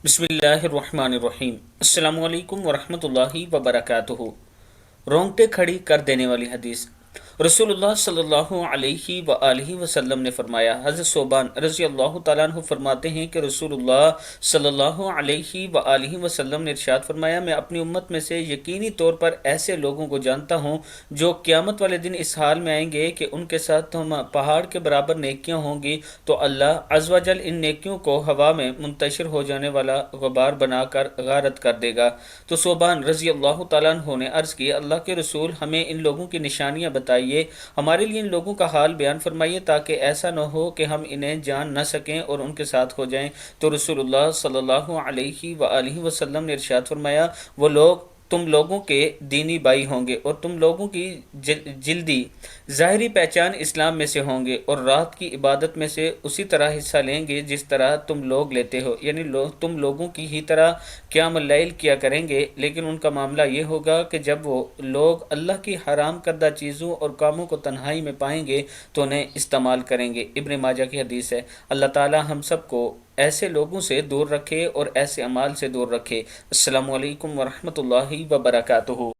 بسم اللہ الرحمن الرحیم۔ السلام علیکم ورحمۃ اللہ وبرکاتہ۔ رونگٹے کھڑی کر دینے والی حدیث۔ رسول اللہ صلی اللہ علیہ وآلہ وسلم نے فرمایا، حضرت ثوبان رضی اللہ تعالیٰ عنہ فرماتے ہیں کہ رسول اللہ صلی اللہ علیہ وآلہ وسلم نے ارشاد فرمایا، میں اپنی امت میں سے یقینی طور پر ایسے لوگوں کو جانتا ہوں جو قیامت والے دن اس حال میں آئیں گے کہ ان کے ساتھ پہاڑ کے برابر نیکیاں ہوں گی، تو اللہ عز و جل ان نیکیوں کو ہوا میں منتشر ہو جانے والا غبار بنا کر غارت کر دے گا۔ تو ثوبان رضی اللہ تعالیٰ عنہ نے عرض کی، اللہ کے رسول، ہمیں ان لوگوں کی نشانیاں بتائیے، ہمارے لیے ان لوگوں کا حال بیان فرمائیے تاکہ ایسا نہ ہو کہ ہم انہیں جان نہ سکیں اور ان کے ساتھ ہو جائیں۔ تو رسول اللہ صلی اللہ علیہ وآلہ وسلم نے ارشاد فرمایا، وہ لوگ تم لوگوں کے دینی بھائی ہوں گے اور تم لوگوں کی جلدی ظاہری پہچان اسلام میں سے ہوں گے اور رات کی عبادت میں سے اسی طرح حصہ لیں گے جس طرح تم لوگ لیتے ہو، یعنی تم لوگوں کی ہی طرح قیام اللیل کیا کریں گے، لیکن ان کا معاملہ یہ ہوگا کہ جب وہ لوگ اللہ کی حرام کردہ چیزوں اور کاموں کو تنہائی میں پائیں گے تو انہیں استعمال کریں گے۔ ابن ماجہ کی حدیث ہے۔ اللہ تعالی ہم سب کو ایسے لوگوں سے دور رکھے اور ایسے اعمال سے دور رکھے۔ السلام علیکم ورحمۃ اللہ وبرکاتہ۔